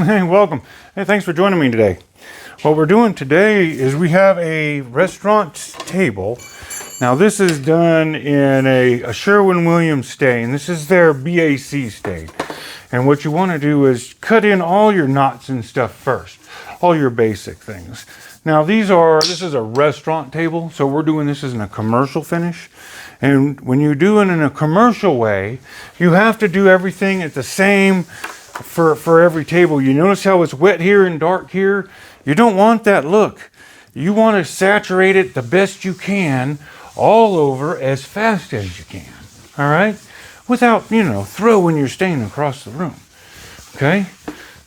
Hey, welcome. Hey, thanks for joining me today. What we're doing today is we have a restaurant table. Now this is done in a Sherwin-Williams stain. This is their BAC stain. And what you want to do is cut in all your knots and stuff first. All your basic things. Now this is a restaurant table, so we're doing this as in a commercial finish. And when you do it in a commercial way, you have to do everything at the same for every table. You notice how it's wet here and dark here? You don't want that look. You want to saturate it the best you can all over as fast as you can. All right? Without, throwing your stain across the room. Okay?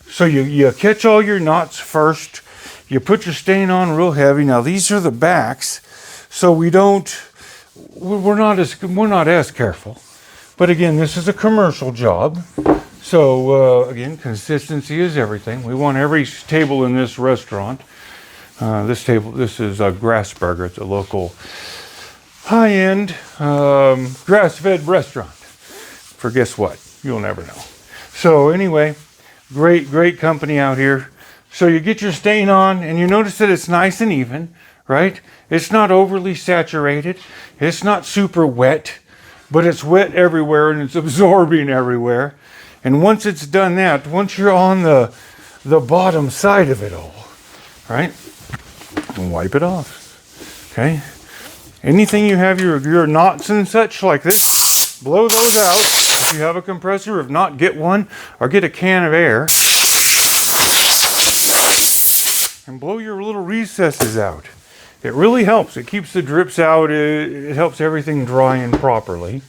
So you catch all your knots first. You put your stain on real heavy. Now these are the backs, so we're not as careful. But again, this is a commercial job. So again, consistency is everything. We want every table in this restaurant. This is a Grassburger. It's a local high-end grass-fed restaurant. For guess what? You'll never know. So anyway, great company out here. So you get your stain on and you notice that it's nice and even, right? It's not overly saturated. It's not super wet, but it's wet everywhere and it's absorbing everywhere. And once it's done that, once you're on the bottom side of it all, right? Wipe it off, okay? Anything you have your knots and such like this, blow those out. If you have a compressor, if not, get one or get a can of air. And blow your little recesses out. It really helps. It keeps the drips out. It helps everything dry in properly.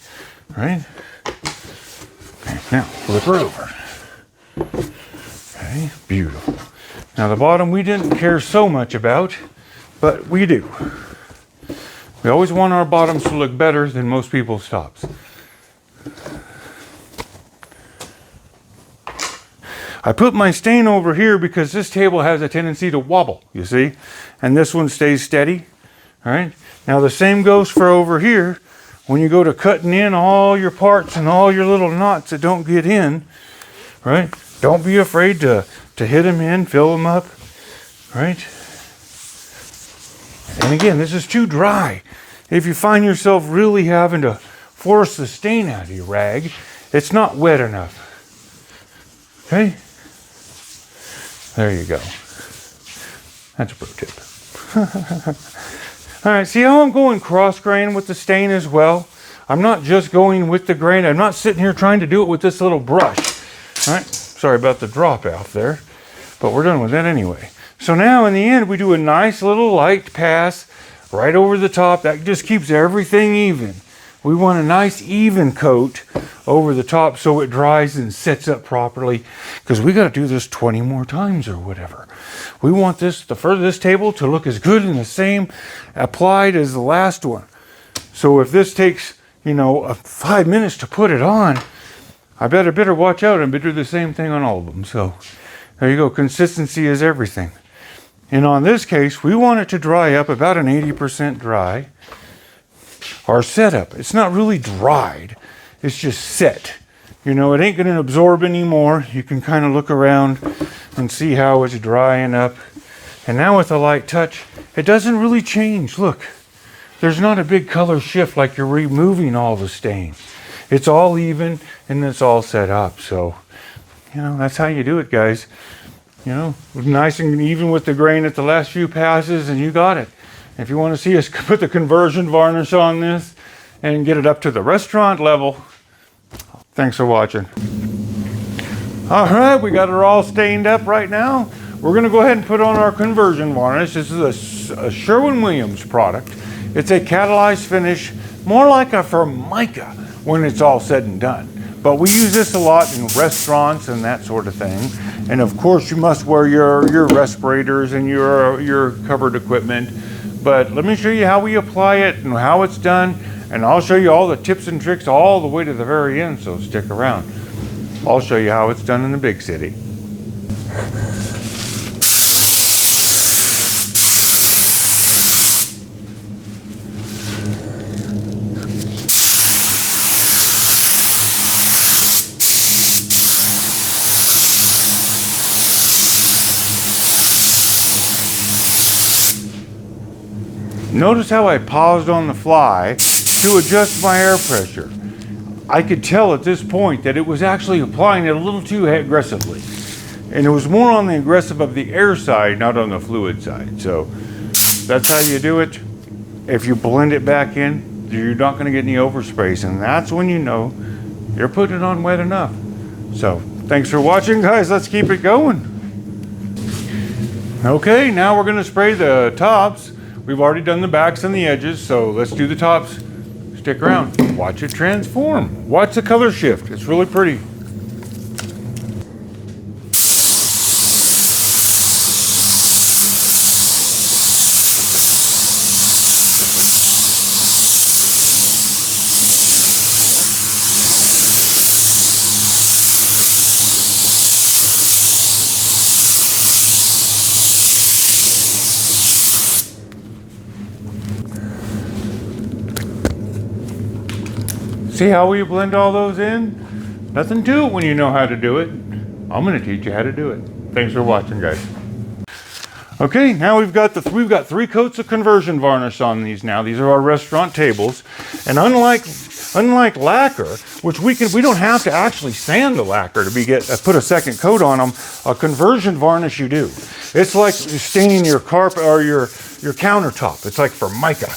Right? Okay, now flip her over. Okay, beautiful. Now the bottom we didn't care so much about, but we do. We always want our bottoms to look better than most people's tops. I put my stain over here because this table has a tendency to wobble, you see? And this one stays steady, all right? Now the same goes for over here. When you go to cutting in all your parts and all your little knots that don't get in, right? Don't be afraid to hit them in, fill them up, right? And again, this is too dry. If you find yourself really having to force the stain out of your rag, it's not wet enough, okay? There you go. That's a pro tip. All right, see how I'm going cross grain with the stain as well? I'm not just going with the grain. I'm not sitting here trying to do it with this little brush. All right, sorry about the drop out there, but we're done with that anyway. So now in the end, we do a nice little light pass right over the top. That just keeps everything even. We want a nice even coat over the top so it dries and sets up properly, because we got to do this 20 more times or whatever. We want this table to look as good and the same applied as the last one. So if this takes 5 minutes to put it on, I better watch out and do the same thing on all of them. So there you go. Consistency is everything. And on this case, we want it to dry up about an 80% dry. Our setup, it's not really dried, it's just set. It ain't going to absorb anymore. You can kind of look around and see how it's drying up. And now with a light touch, it doesn't really change. Look, there's not a big color shift like you're removing all the stain. It's all even and it's all set up. So, that's how you do it, guys. Nice and even with the grain at the last few passes, and you got it. If you want to see us put the conversion varnish on this and get it up to the restaurant level, thanks for watching. All right, we got it all stained up right now. We're going to go ahead and put on our conversion varnish. This is a Sherwin-Williams product. It's a catalyzed finish, more like a Formica when it's all said and done. But we use this a lot in restaurants and that sort of thing. And of course, you must wear your respirators and your covered equipment. But let me show you how we apply it and how it's done. And I'll show you all the tips and tricks all the way to the very end, so stick around. I'll show you how it's done in the big city. Notice how I paused on the fly to adjust my air pressure. I could tell at this point that it was actually applying it a little too aggressively. And it was more on the aggressive of the air side, not on the fluid side. So that's how you do it. If you blend it back in, you're not going to get any oversprays. And that's when you know you're putting it on wet enough. So thanks for watching, guys. Let's keep it going. Okay, now we're going to spray the tops. We've already done the backs and the edges, so let's do the tops. Stick around. Watch it transform. Watch the color shift. It's really pretty. See how we blend all those in? Nothing to it when you know how to do it. I'm going to teach you how to do it. Thanks for watching, guys. Okay, now we've got 3 coats of conversion varnish on these now. These are our restaurant tables. And unlike lacquer, which we don't have to actually sand the lacquer to put a second coat on them, a conversion varnish you do. It's like staining your carpet or your countertop. It's like for mica.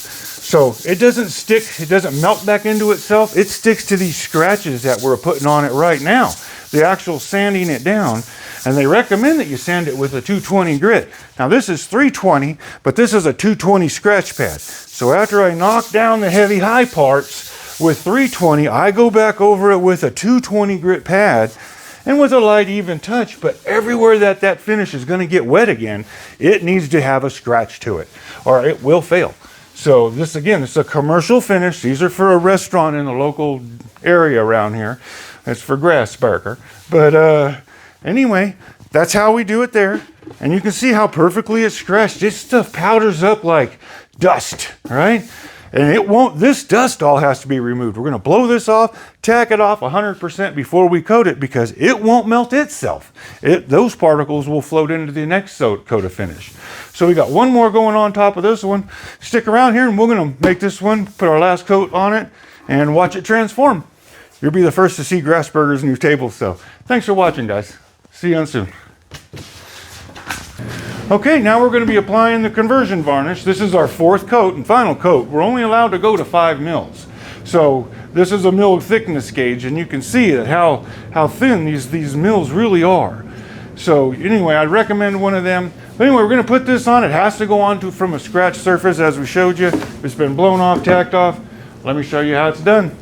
So it doesn't stick, it doesn't melt back into itself. It sticks to these scratches that we're putting on it right now. The actual sanding it down. And they recommend that you sand it with a 220 grit. Now this is 320, but this is a 220 scratch pad. So after I knock down the heavy high parts with 320, I go back over it with a 220 grit pad and with a light even touch, but everywhere that finish is gonna get wet again, it needs to have a scratch to it or it will fail. So this is a commercial finish. These are for a restaurant in the local area around here. It's for Grassbarker. But anyway, that's how we do it there. And you can see how perfectly it's scratched. This stuff powders up like dust, right? And this dust all has to be removed. We're gonna blow this off, tack it off 100% before we coat it because it won't melt itself. Those particles will float into the next coat of finish. So we got one more going on top of this one. Stick around here and we're gonna make this one, put our last coat on it and watch it transform. You'll be the first to see Grassburger's new table. So thanks for watching, guys. See you on soon. Okay, now we're going to be applying the conversion varnish. This is our 4th coat and final coat. We're only allowed to go to 5 mils. So this is a mil thickness gauge, and you can see that how thin these mils really are. So anyway, I'd recommend one of them. But anyway, we're going to put this on. It has to go on from a scratch surface as we showed you. It's been blown off, tacked off. Let me show you how it's done.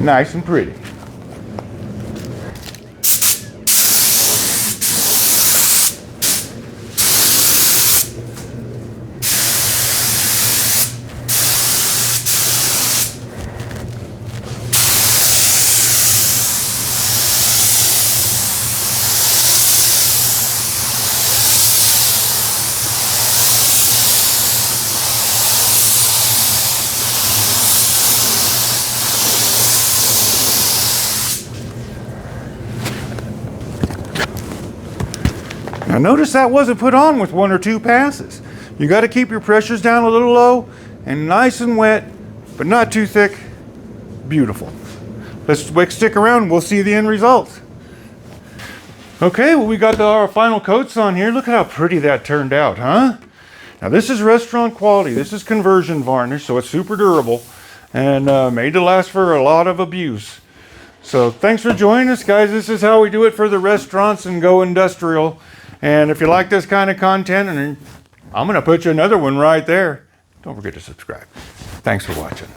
Nice and pretty. Now notice that wasn't put on with 1 or 2 passes. You got to keep your pressures down a little low and nice and wet, but not too thick. Beautiful. Let's stick around and we'll see the end results. Okay, well we got our final coats on here. Look at how pretty that turned out, huh? Now this is restaurant quality. This is conversion varnish, so it's super durable and made to last for a lot of abuse. So thanks for joining us, guys. This is how we do it for the restaurants and go industrial. And if you like this kind of content, and I'm going to put you another one right there. Don't forget to subscribe. Thanks for watching.